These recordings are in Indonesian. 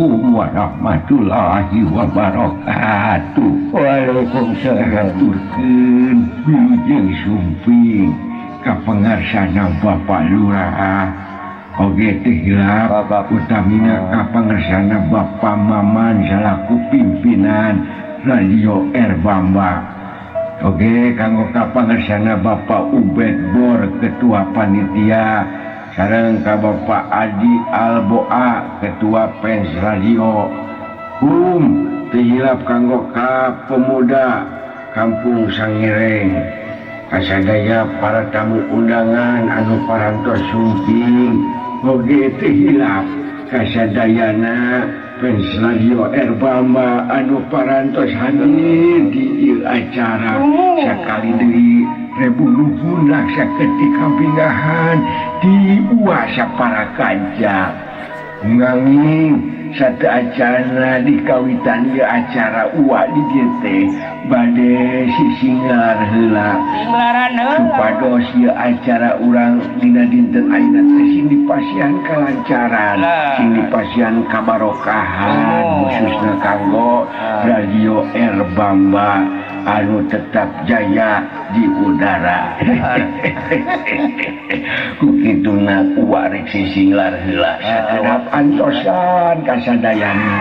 Assalamualaikum warahmatullahi wabarakatuh. Waalaikumsalam. Turkeun wilujeng sumping ka pangarsana Bapak Lurah. Oge teh hilap utamina ka pangarsana Bapak Maman selaku pimpinan Radio Erbamba. Oge kanggo ka pangarsana Bapak Ubed Bor ketua panitia. Sareng ka Bapak Adi Alboa ketua Pens Radio. Tihilap kanggo ka pemuda Kampung Sangireng. Kasadaya para tamu undangan anu parantos sumping. Oge tihilap kasadayana Pens Radio Erbamba anu parantos hadir di acara sakali deui rebu-rebu laksa ketika pinggahan di uasa para kajak nganging satu acara di kawitan ya acara uak di teh bade sisinglar heula supados ya acara urang dina dinten ayeuna teh sing dipasihan kalancaran sing dipasihan kabarokahan khususna kanggo Radio Erbamba anu tetap jaya di udara. Kukituna uak rek sisinglar heula sakedap antosan kasadayana.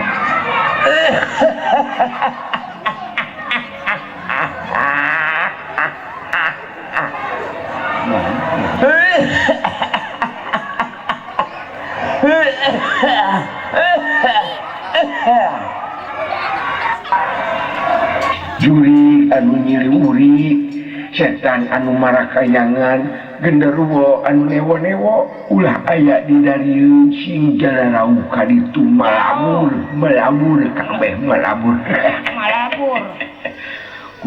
Juri anu nyiliwuri, setan anu marakayangan, genderuwo anu newo-newo, ulah aya di darieu sing jalarau kaditu melabur kabeh melabur.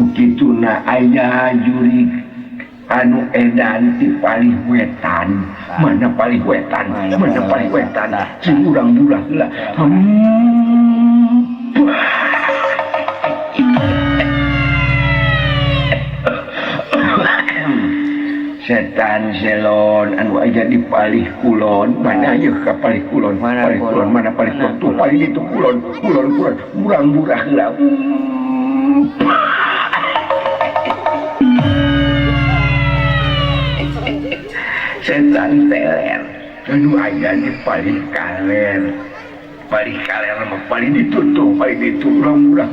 Kukituna aya juri anu edan ti palih wetan. Mana palih wetan? Sing urang bulah heula. Setan selon anu aja di palih kulon mana yeuh ka palih kulon mana palih kulon tuh palih itu kulon urang burah heula setan teler anu aja di palih kaler mah palih ditutup palih itu urang burah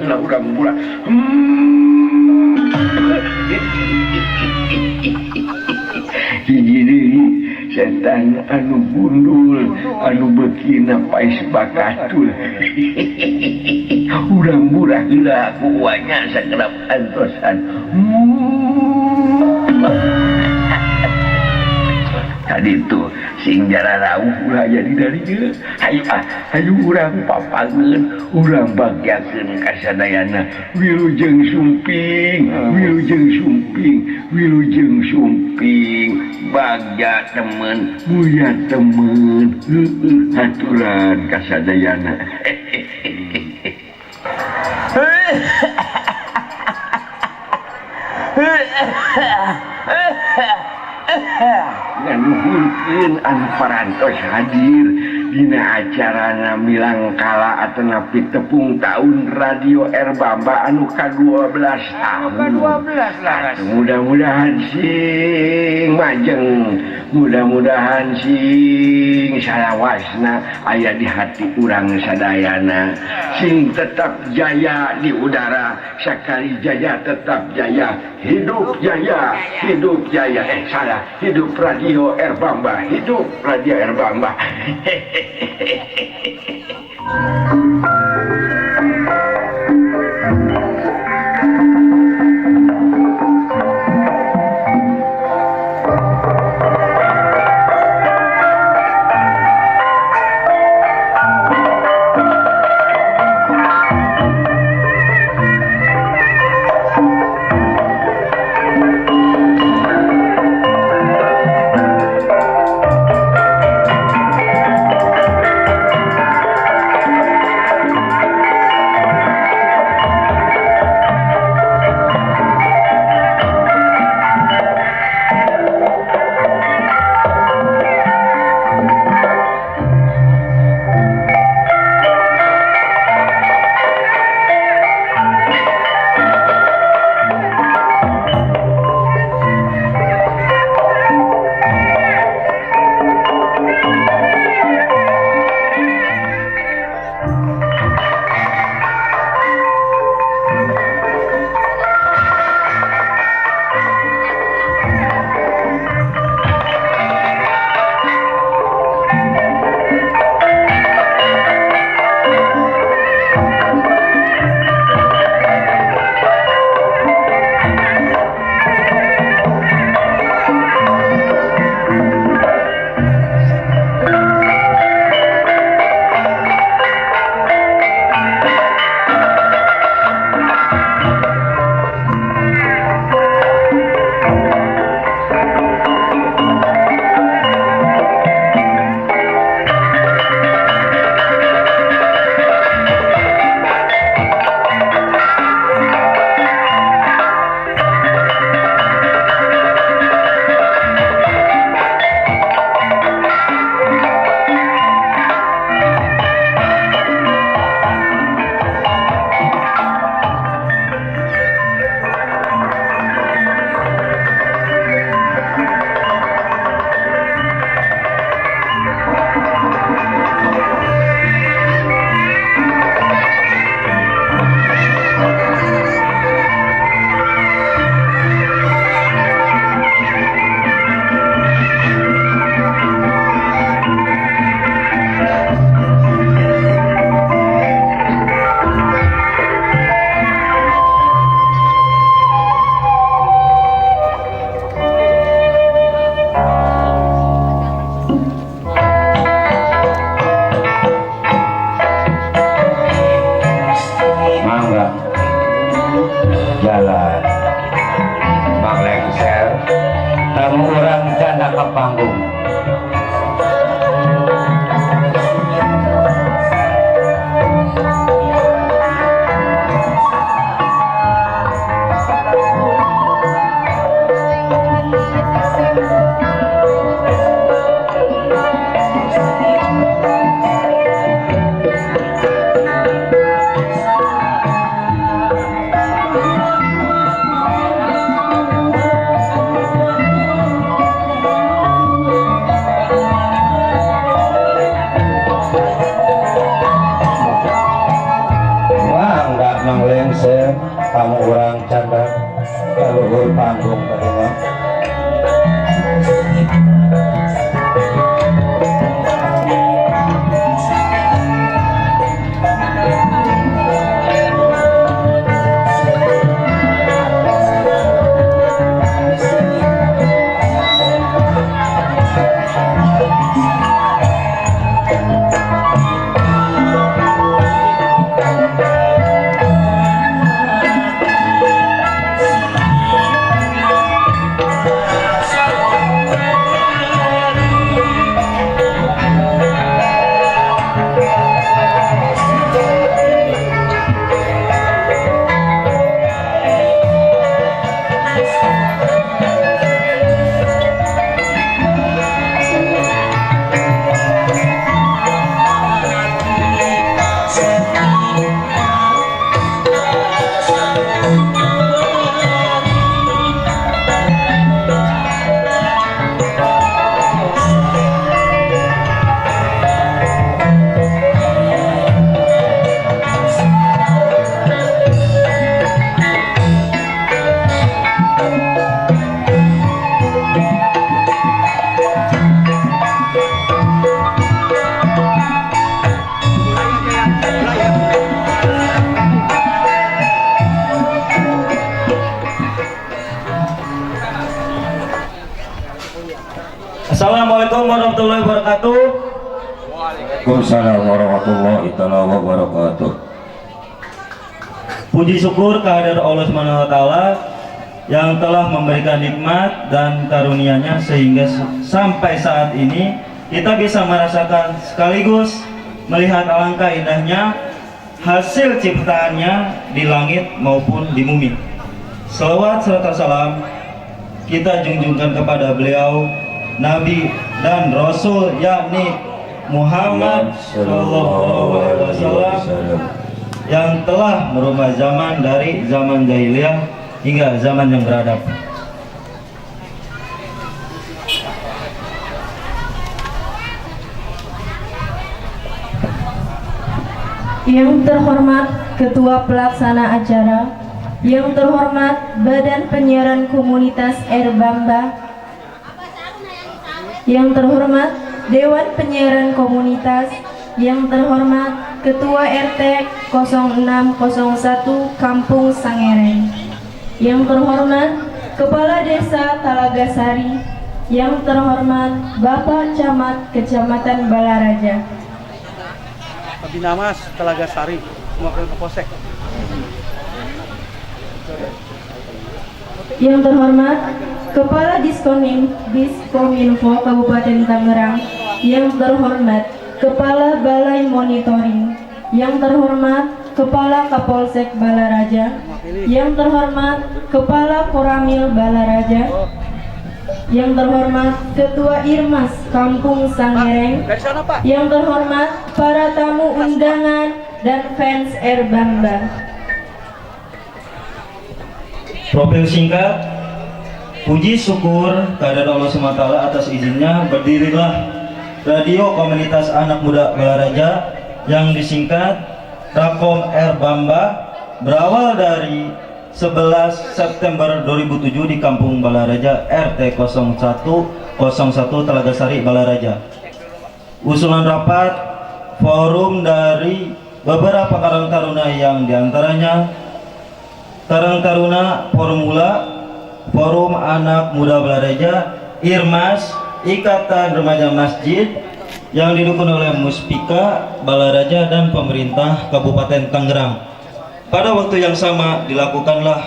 hiji setan anu gundul anu beukina paes bakatul urang burah heula ku wanya sakedap antosan tadi itu sing jararauh ulah jadi dari dia hayu urang papangeun urang bagyakeun kasadayana wilujeng sumping bagja temen muya temen haturan kasadayana nganuhulkeun anu parantos hadir dina acarana milangkala ataupun tepung tahun Radio Erbamba anu ka-12 tahun. Mudah-mudahan sing majeng, mudah-mudahan sing salawasna aya di hati urang sadayana, sing tetap jaya di udara, sakali jaya tetap jaya, hidup jaya, hidup Radio Erbamba, hidup Radio Erbamba. jalan Bang Lengser tamu orang janda ke panggung. Tamu orang canda leluhur panggung tadi mah. Assalamualaikum warahmatullahi wabarakatuh. Waalaikumsalam warahmatullahi wabarakatuh. Puji syukur kehadirat Allah Subhanahu wa taala yang telah memberikan nikmat dan karunia-Nya sehingga sampai saat ini kita bisa merasakan sekaligus melihat alangkah indahnya hasil ciptaannya di langit maupun di bumi. Selawat serta salam kita junjungkan kepada beliau Nabi dan Rasul yakni Muhammad Sallallahu Alaihi Wasallam yang telah merubah zaman dari zaman jahiliyah hingga zaman yang beradab. Yang terhormat Ketua Pelaksana Acara, yang terhormat Badan Penyiaran Komunitas Erbamba, yang terhormat Dewan Penyiaran Komunitas, yang terhormat Ketua RT 0601 Kampung Sangereng, yang terhormat Kepala Desa Talagasari, yang terhormat Bapak Camat Kecamatan Balaraja, Binamas Talagasari, Mewakili Kapolsek. yang terhormat Kepala Diskominfo Kabupaten Tangerang, yang terhormat Kepala Balai Monitoring, yang terhormat Kepala Kapolsek Balaraja, yang terhormat Kepala Koramil Balaraja, yang terhormat Ketua Irmas Kampung Sangereng, yang terhormat para tamu undangan dan fans Erbamba. Profil singkat. Puji syukur kehadirat Allah SWT atas izinnya berdirilah Radio Komunitas Anak Muda Balaraja yang disingkat Rakom Erbamba, berawal dari 11 September 2007 di Kampung Balaraja RT 0101 Talagasari Balaraja. Usulan rapat forum dari beberapa Karang Taruna yang diantaranya Karang Taruna Formula, Forum Anak Muda Balaraja, Irmas, Ikatan Remaja Masjid yang didukung oleh Muspika Balaraja dan pemerintah Kabupaten Tangerang. Pada waktu yang sama dilakukanlah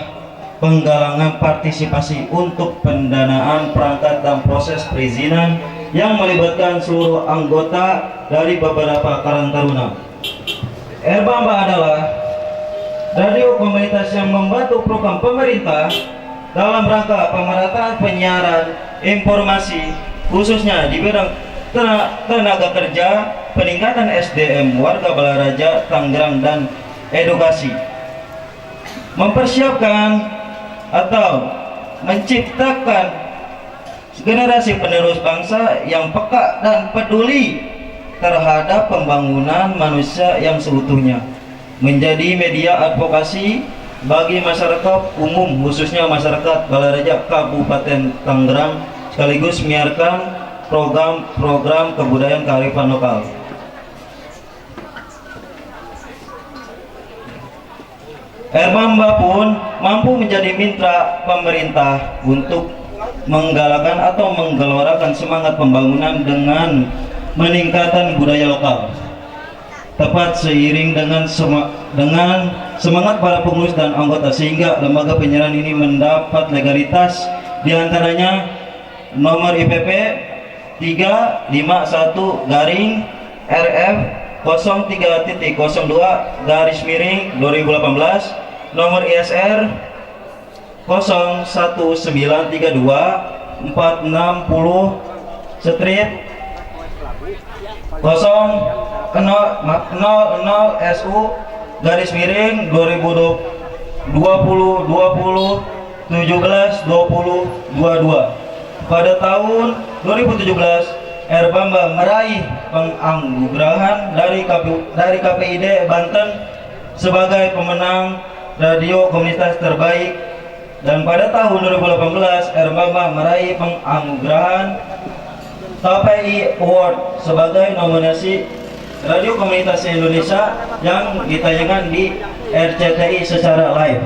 penggalangan partisipasi untuk pendanaan perangkat dan proses perizinan yang melibatkan seluruh anggota dari beberapa Karang Taruna. Erbamba adalah radio komunitas yang membantu program pemerintah dalam rangka pemerataan penyiaran informasi khususnya di bidang tenaga kerja, peningkatan SDM warga Balaraja, Tangerang, dan edukasi. Mempersiapkan atau menciptakan generasi penerus bangsa yang peka dan peduli terhadap pembangunan manusia yang seutuhnya, menjadi media advokasi bagi masyarakat umum khususnya masyarakat Balaraja Kabupaten Tangerang, sekaligus menyiarkan program-program kebudayaan kearifan lokal. Erbamba pun mampu menjadi mitra pemerintah untuk menggalakkan atau menggelorakan semangat pembangunan dengan meningkatkan budaya lokal, tepat seiring dengan semangat para pengurus dan anggota, sehingga lembaga penyiaran ini mendapat legalitas, diantaranya nomor IPP 351/RF 03.02/2018, nomor ISR 0,00/SU/00/2020/17/2022. Pada tahun 2017, Erbamba meraih penganugerahan dari KPID Banten sebagai pemenang radio komunitas terbaik, dan pada tahun 2018 Erbamba meraih penganugerahan KPI Award sebagai nominasi radio komunitas Indonesia yang ditayangkan di RCTI secara live.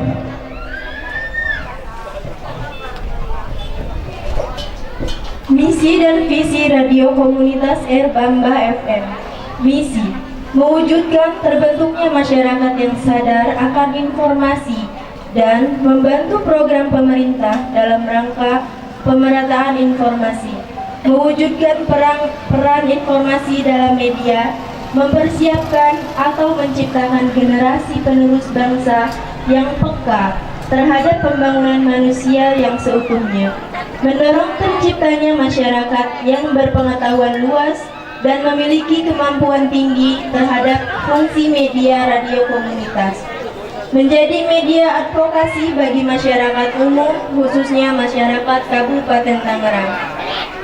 Misi dan visi radio komunitas Erbamba FM. Misi: mewujudkan terbentuknya masyarakat yang sadar akan informasi dan membantu program pemerintah dalam rangka pemerataan informasi. Mewujudkan peran informasi dalam media, mempersiapkan atau menciptakan generasi penerus bangsa yang peka terhadap pembangunan manusia yang seutuhnya. Mendorong terciptanya masyarakat yang berpengetahuan luas dan memiliki kemampuan tinggi terhadap fungsi media radio komunitas. Menjadi media advokasi bagi masyarakat umum, khususnya masyarakat Kabupaten Tangerang.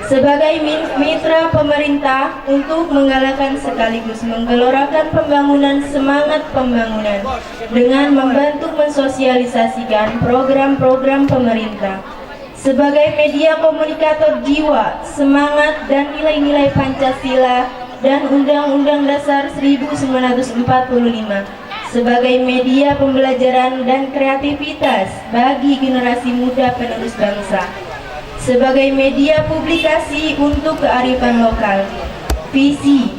Sebagai mitra pemerintah untuk menggalakkan sekaligus menggelorakan pembangunan semangat pembangunan dengan membantu mensosialisasikan program-program pemerintah. Sebagai media komunikator jiwa, semangat dan nilai-nilai Pancasila dan Undang-Undang Dasar 1945. Sebagai media pembelajaran dan kreativitas bagi generasi muda penerus bangsa. Sebagai media publikasi untuk kearifan lokal. Visi: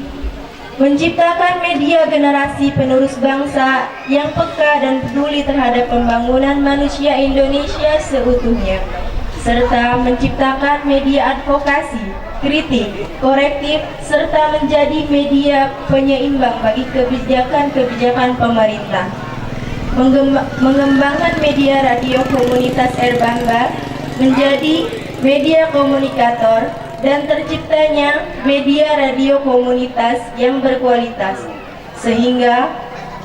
menciptakan media generasi penerus bangsa yang peka dan peduli terhadap pembangunan manusia Indonesia seutuhnya, serta menciptakan media advokasi, kritik, korektif, serta menjadi media penyeimbang bagi kebijakan-kebijakan pemerintah. Mengembangkan media radio komunitas Erbamba menjadi media komunikator dan terciptanya media radio komunitas yang berkualitas, sehingga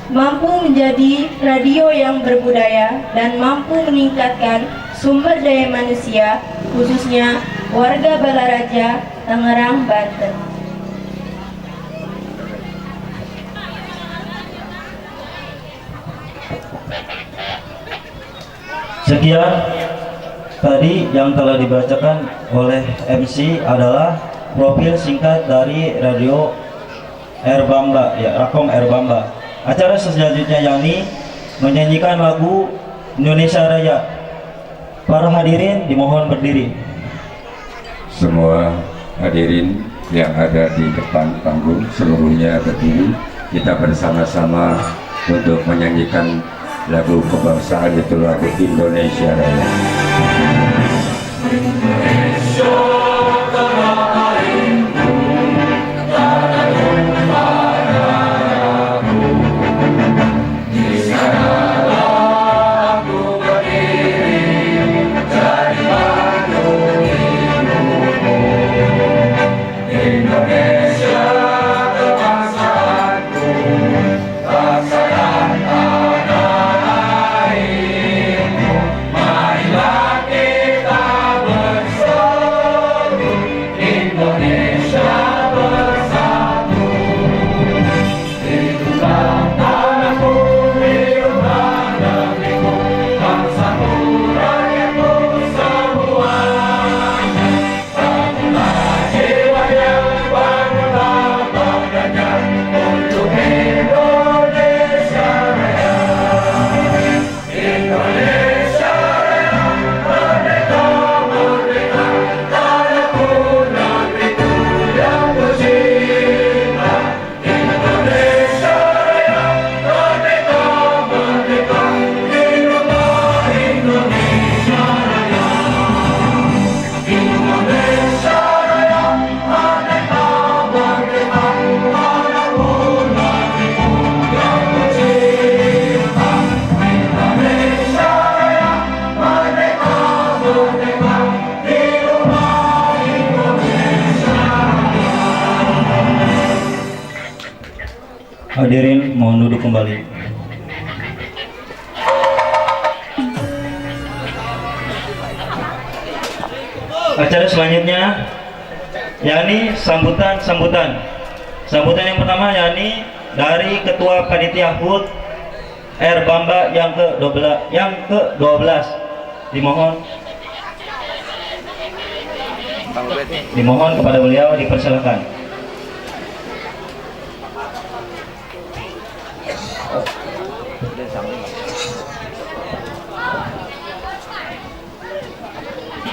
mampu menjadi radio yang berbudaya dan mampu meningkatkan sumber daya manusia, khususnya warga Balaraja, Tangerang, Banten. Sekian tadi yang telah dibacakan oleh MC adalah profil singkat dari radio Erbamba, ya, Rakom Erbamba. Acara selanjutnya yakni menyanyikan lagu Indonesia Raya. Para hadirin dimohon berdiri. Semua hadirin yang ada di depan panggung seluruhnya berdiri. Kita bersama-sama untuk menyanyikan lagu kebangsaan itu lagu Indonesia Raya. Hadirin mohon duduk kembali. Acara selanjutnya yakni sambutan yang pertama yakni dari Ketua Panitia HUT R. Bamba yang ke-12 dimohon kepada beliau dipersilakan.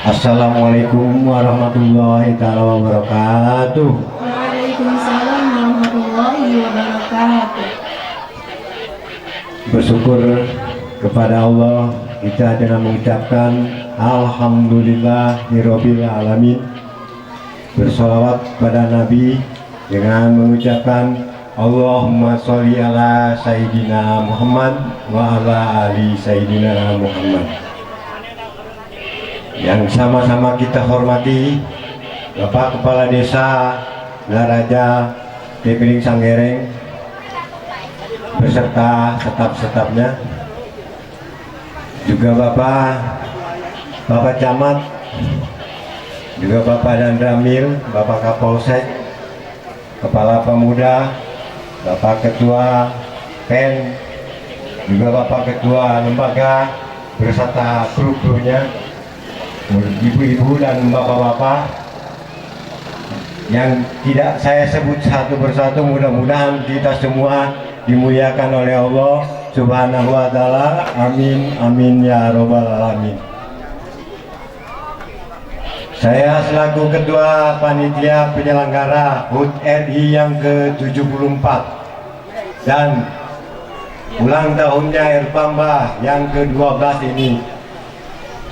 Assalamualaikum warahmatullahi wabarakatuh. Waalaikumsalam warahmatullahi wabarakatuh. Bersyukur kepada Allah kita dengan mengucapkan Alhamdulillahirabbil alamin. Bersolawat pada Nabi dengan mengucapkan Allahumma sholli ala Sayyidina Muhammad wa ala ali Sayyidina Muhammad. Yang sama-sama kita hormati Bapak Kepala Desa Naraja Kepiling Sanggereng beserta staf-stafnya, juga Bapak Camat, juga Bapak Dandramil, Bapak Kapolsek, Kepala Pemuda, Bapak Ketua PEN, juga Bapak Ketua Lembaga beserta kru-krunya, ibu-ibu dan bapak-bapak yang tidak saya sebut satu persatu. Mudah-mudahan kita semua dimuliakan oleh Allah Subhanahu wa ta'ala. Amin amin ya robbal alamin. Saya selaku Ketua Panitia Penyelenggara HUT RI yang ke-74 dan ulang tahunnya Erbamba yang ke-12 ini,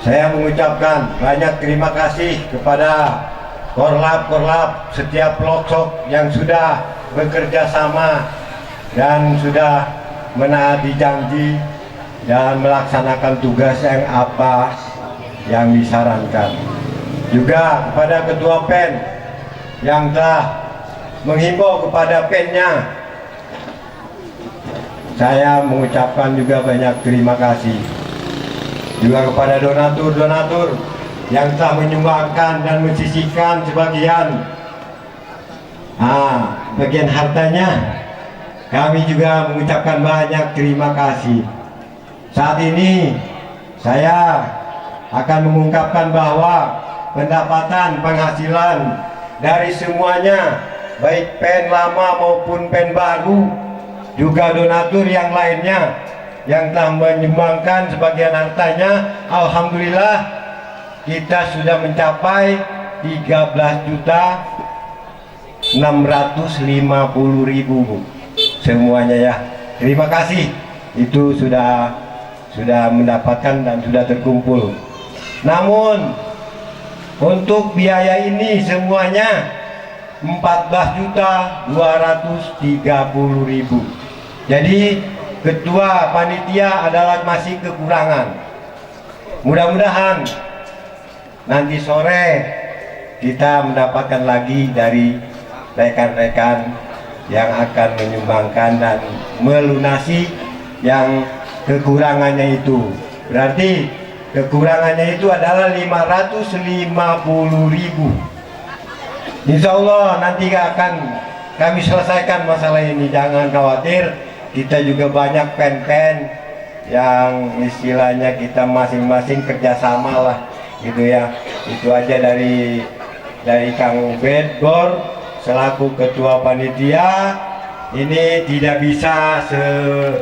saya mengucapkan banyak terima kasih kepada korlap setiap pelosok yang sudah bekerja sama dan sudah menaati janji dan melaksanakan tugas yang disarankan. Juga kepada Ketua PEN yang telah menghimbau kepada PEN-nya, saya mengucapkan juga banyak terima kasih. Juga kepada donatur yang telah menyumbangkan dan mensisihkan bagian hartanya, kami juga mengucapkan banyak terima kasih. Saat ini saya akan mengungkapkan bahwa pendapatan penghasilan dari semuanya, baik PEN lama maupun PEN baru, juga donatur yang lainnya yang telah menyumbangkan sebagian hartanya, alhamdulillah kita sudah mencapai 13.650.000 semuanya ya. Terima kasih, itu sudah sudah mendapatkan dan sudah terkumpul. Namun untuk biaya ini semuanya 14.230.000. Jadi ketua panitia adalah masih kekurangan. Mudah-mudahan nanti sore kita mendapatkan lagi dari rekan-rekan yang akan menyumbangkan dan melunasi yang kekurangannya itu. Berarti kekurangannya itu adalah 550.000. Insya Allah nanti akan kami selesaikan masalah ini, jangan khawatir. Kita juga banyak pen-pen yang istilahnya kita masing-masing kerjasama lah gitu ya. Itu aja dari Kang Ubed Gor selaku ketua panitia. Ini tidak bisa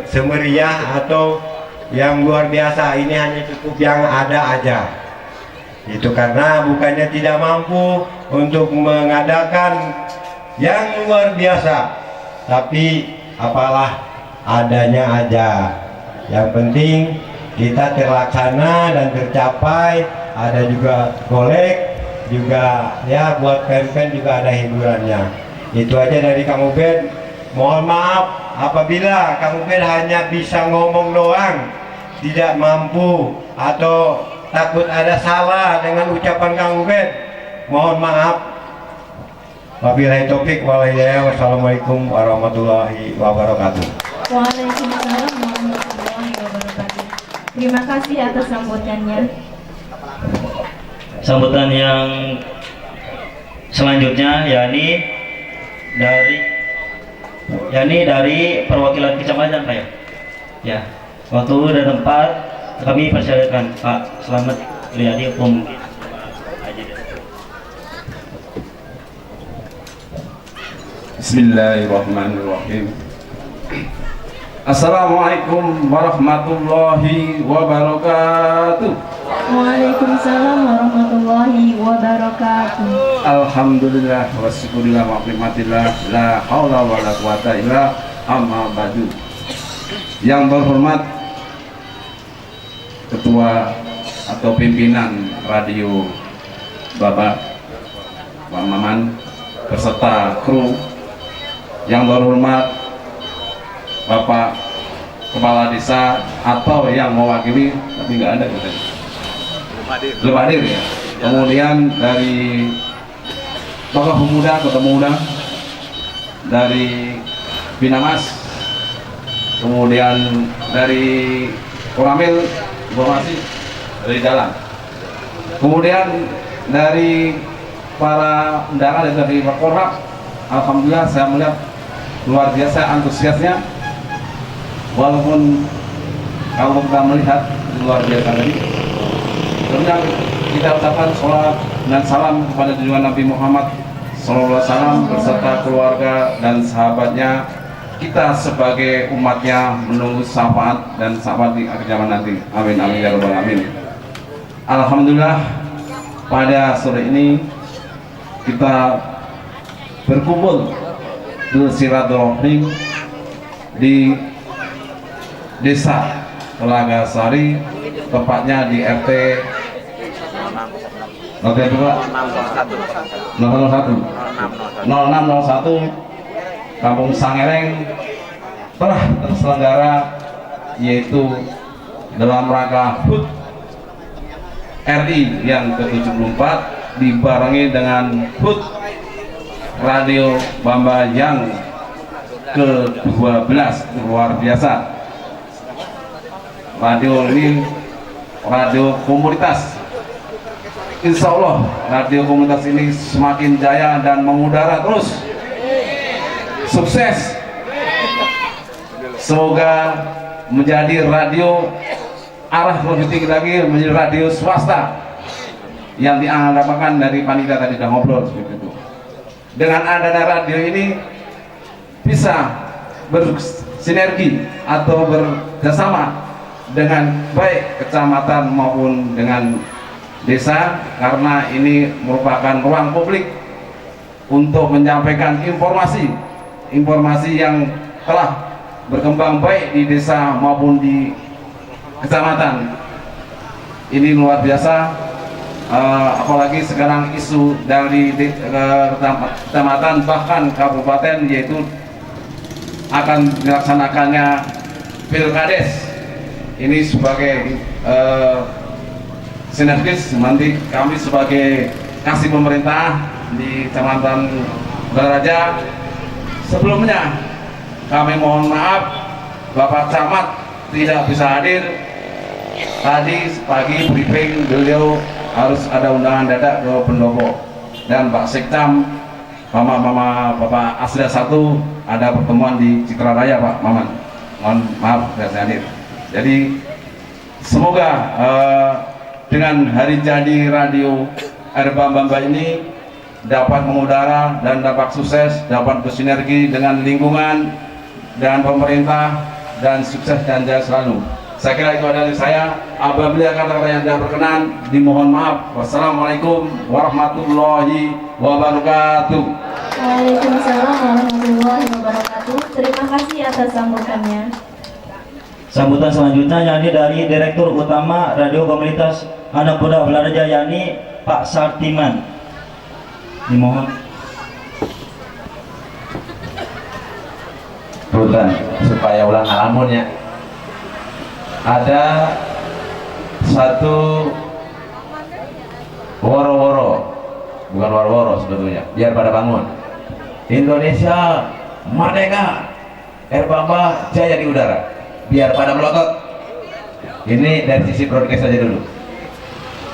semeriah atau yang luar biasa, ini hanya cukup yang ada aja. Itu karena bukannya tidak mampu untuk mengadakan yang luar biasa, tapi apalah adanya aja. Yang penting kita terlaksana dan tercapai. Ada juga kolek, juga ya buat pen-pen juga ada hiburannya. Itu aja dari Kang Ubed. Mohon maaf apabila Kang Ubed hanya bisa ngomong doang, tidak mampu atau takut ada salah dengan ucapan Kang Ubed. Mohon maaf. Wabillahi taufik wal hidayah. Wassalamualaikum warahmatullahi wabarakatuh. Waalaikumsalam warahmatullahi wabarakatuh. Terima kasih atas sambutannya. Sambutan yang selanjutnya yakni dari perwakilan kecamatan Pak ya. Waktu dan tempat kami persilakan Pak Slamet Riyadi mungkin. Bismillahirrahmanirrahim. Assalamualaikum warahmatullahi wabarakatuh. Waalaikumsalam warahmatullahi wabarakatuh. Alhamdulillah wa syukurillah wa nikmatillah la haula wa la quwata illa amma ba'du. Yang terhormat Ketua atau pimpinan radio Bapak Pak Maman beserta kru, yang terhormat Bapak Kepala Desa atau yang mewakili tapi nggak ada gitu. Belum hadir ya. Kemudian dari tokoh pemuda, kota muda dari Binamas, kemudian dari Koramil informasi dari dalam, kemudian dari para undangan dari Pak Korhab. Alhamdulillah saya melihat luar biasa antusiasnya, walaupun kalau kita melihat luar biasa tadi. Kemudian kita ucapkan sholat dan salam kepada junjungan Nabi Muhammad SAW beserta keluarga dan sahabatnya. Kita sebagai umatnya menunggu syafaat dan syafaat di akhir zaman nanti. Amin amin ya rabbal alamin. Alhamdulillah pada sore ini kita berkumpul bersilaturahim di Desa Telaga Sari, tepatnya di RT 0601 Kampung Sangereng telah terselenggara, yaitu dalam rangka HUT RI yang ke-74 dibarengi dengan HUT Radio Bamba yang ke-12. Luar biasa. Radio ini radio komunitas. Insya Allah radio komunitas ini semakin jaya dan mengudara terus. Sukses. Semoga menjadi radio arah lebih tinggi lagi, menjadi radio swasta yang diharapkan dari panitia tadi sudah ngobrol seperti itu. Dengan adanya radio ini bisa bersinergi atau bekerjasama dengan baik kecamatan maupun dengan desa, karena ini merupakan ruang publik untuk menyampaikan informasi yang telah berkembang baik di desa maupun di kecamatan. Ini luar biasa, apalagi sekarang isu dari kecamatan bahkan kabupaten, yaitu akan dilaksanakannya Pilkades. Ini sebagai sinergis, nanti kami sebagai kasih pemerintah di Kecamatan Balaraja, sebelumnya kami mohon maaf Bapak Camat tidak bisa hadir. Tadi pagi briefing beliau harus ada undangan dadak ke pendopo, dan Pak Sekcam Mama Bapak Asda 1 ada pertemuan di Citra Raya Pak Maman. Mohon maaf tidak bisa hadir. Jadi semoga dengan hari jadi radio Erbamba ini dapat mengudara dan dapat sukses, dapat bersinergi dengan lingkungan dan pemerintah, dan sukses dan jaya selalu. Saya kira itu adalah saya. Apabila kata-kata yang tidak berkenan, dimohon maaf. Wassalamualaikum warahmatullahi wabarakatuh. Waalaikumsalam warahmatullahi wabarakatuh. Terima kasih atas sambutannya. Sambutan selanjutnya yakni dari Direktur Utama Radio Komunitas Anak Muda Balaraja, yakni Pak Sartiman. Dimohon. Punten supaya ulang alamunnya. Ada satu woro-woro, bukan woro-woro sebetulnya, biar pada bangun. Indonesia merdeka, Erbamba jaya di udara, biar pada melotot. Ini dari sisi broadcast saja dulu.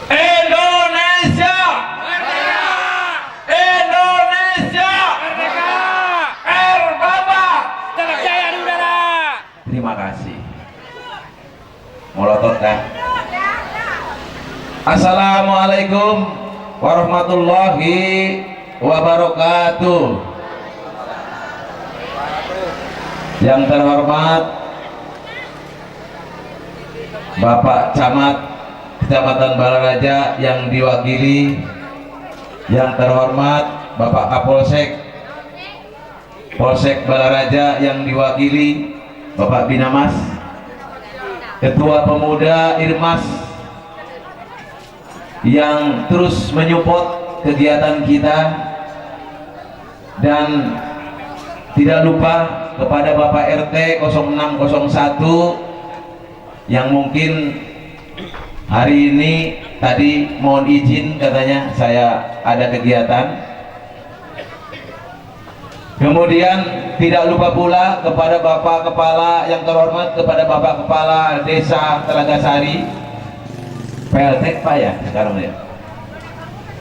Indonesia merdeka, Indonesia merdeka, Erbamba jaya di udara. Terima kasih. Melotot kan? Assalamualaikum warahmatullahi wabarakatuh. Yang terhormat Bapak Camat Kecamatan Balaraja yang diwakili, yang terhormat Bapak Kapolsek Polsek Balaraja yang diwakili Bapak Binamas, Ketua Pemuda Irmas yang terus menyupport kegiatan kita, dan tidak lupa kepada Bapak RT 0601 yang mungkin hari ini tadi mohon izin, katanya saya ada kegiatan. Kemudian tidak lupa pula kepada Bapak Kepala yang terhormat, kepada Bapak Kepala Desa Telaga Sari, PLT Pak ya sekarang ya,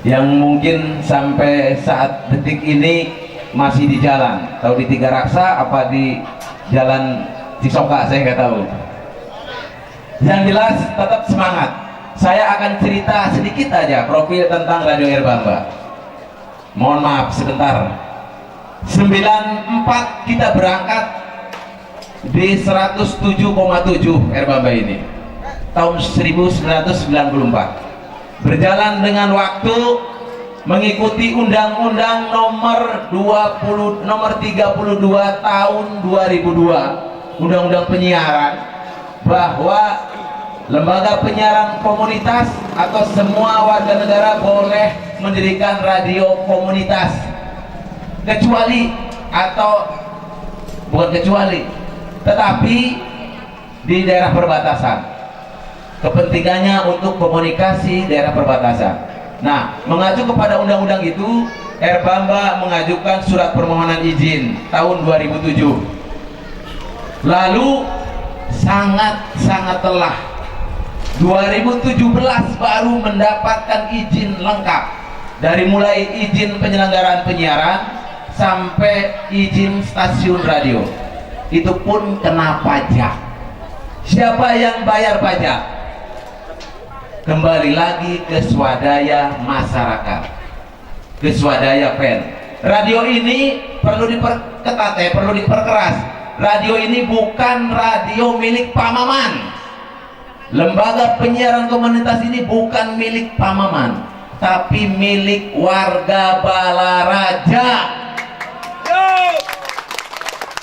yang mungkin sampai saat detik ini masih di jalan, tahu di Tiga Raksa apa di Jalan Cisoka saya nggak tahu. Yang jelas tetap semangat. Saya akan cerita sedikit aja profil tentang Radio Erbamba. Mohon maaf sebentar. 94 kita berangkat di 107,7 Erbamba ini tahun 1994, berjalan dengan waktu mengikuti Undang-Undang nomor 32 tahun 2002, Undang-Undang Penyiaran, bahwa lembaga penyiaran komunitas atau semua warga negara boleh mendirikan radio komunitas, kecuali atau bukan kecuali, tetapi di daerah perbatasan. Kepentingannya untuk komunikasi daerah perbatasan. Nah, mengacu kepada undang-undang itu, Erbamba mengajukan surat permohonan izin tahun 2007. Lalu sangat telah 2017 baru mendapatkan izin lengkap, dari mulai izin penyelenggaraan penyiaran sampai izin stasiun radio. Itu pun kena pajak. Siapa yang bayar pajak? Kembali lagi ke swadaya masyarakat, ke swadaya pen. Radio ini perlu diperketat, perlu diperkeras. Radio ini bukan radio milik Pamaman. Lembaga penyiaran komunitas ini bukan milik Pamaman, tapi milik warga Balaraja.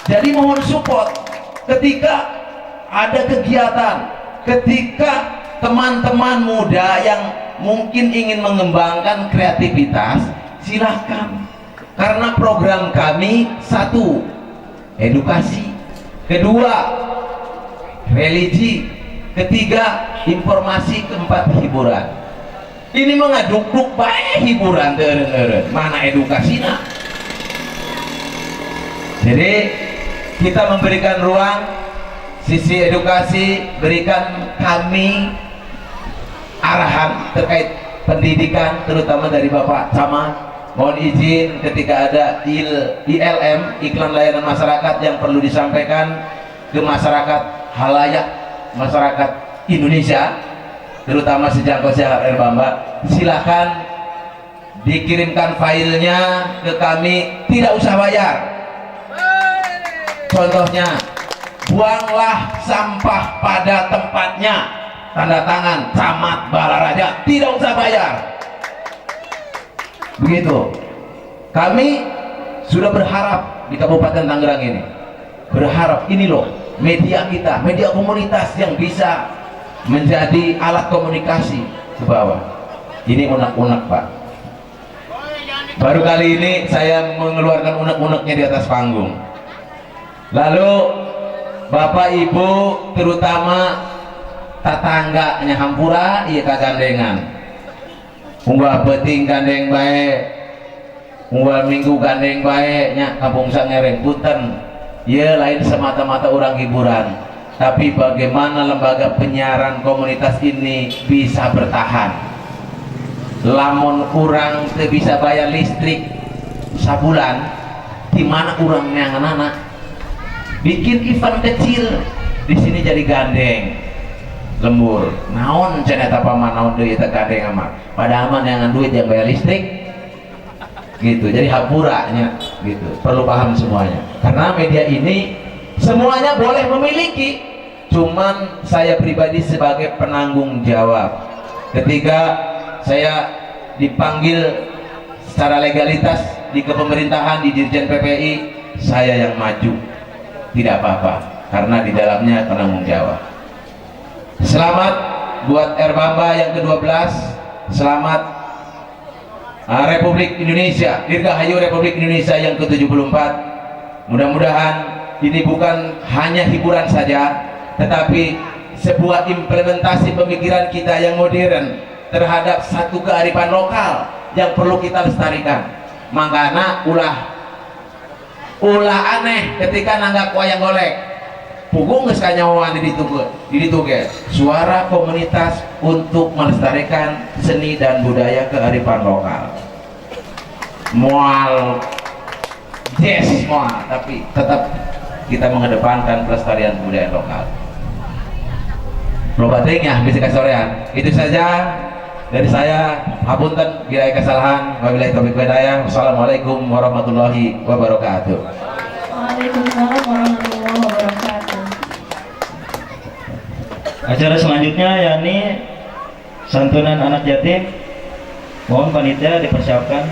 Jadi mohon support ketika ada kegiatan, ketika teman-teman muda yang mungkin ingin mengembangkan kreativitas, silahkan. Karena program kami satu, edukasi, kedua, religi, ketiga, informasi, keempat, hiburan. Ini mengaduk-duk baik hiburan, mana edukasinya. Jadi kita memberikan ruang sisi edukasi, berikan kami arahan terkait pendidikan, terutama dari Bapak Camat. Mohon izin ketika ada ILM, iklan layanan masyarakat, yang perlu disampaikan ke masyarakat halayak, masyarakat Indonesia, terutama sejangkau Syekh Erbamba, silakan dikirimkan filenya ke kami, tidak usah bayar. Contohnya, buanglah sampah pada tempatnya, tanda tangan Camat Balaraja, tidak usah bayar. Begitu. Kami sudah berharap di Kabupaten Tangerang ini, berharap ini loh media kita, media komunitas yang bisa menjadi alat komunikasi ke bawah. Ini unek-unek, Pak. Baru kali ini saya mengeluarkan unek-uneknya di atas panggung. Lalu Bapak Ibu, terutama tetangganya hampura, iya kagandengan. Unggah peting gandeng baik, unggah minggu gandeng baiknya, kampung sangereng punten. Ya lain semata-mata orang hiburan, tapi bagaimana lembaga penyiaran komunitas ini bisa bertahan? Lamun orang tidak bisa bayar listrik sabulan, di mana orang yang anak bikin event kecil di sini jadi gandeng. Lembur naon ceneta paman naon deui teh gandeng amat pada aman yang duit yang bayar listrik gitu. Jadi hapuranya gitu, perlu paham semuanya. Karena media ini semuanya boleh memiliki, cuman saya pribadi sebagai penanggung jawab ketika saya dipanggil secara legalitas di kepemerintahan, di Dirjen PPI, saya yang maju, tidak apa-apa karena di dalamnya penanggung jawab. Selamat buat Erbamba yang ke-12, selamat Republik Indonesia, Dirgahayu Republik Indonesia yang ke-74. Mudah-mudahan ini bukan hanya hiburan saja, tetapi sebuah implementasi pemikiran kita yang modern terhadap satu kearifan lokal yang perlu kita lestarikan. Makanya ulah aneh ketika nanggak wayang golek. Punggung geus kanyawan di ditu ge. Suara komunitas untuk melestarikan seni dan budaya kearifan lokal. Mual jazz mual, tapi tetap kita mengedepankan pelestarian budaya lokal. Loba teuing ya bisi kasorean. Itu saja dari saya. Hapunten bila aya kesalahan. Wabillahi taufiq hidayah. Wassalamualaikum warahmatullahi wabarakatuh. Waalaikumsalam warahmatullahi wabarakatuh. Acara selanjutnya yakni santunan anak yatim. Mohon panitia dipersiapkan.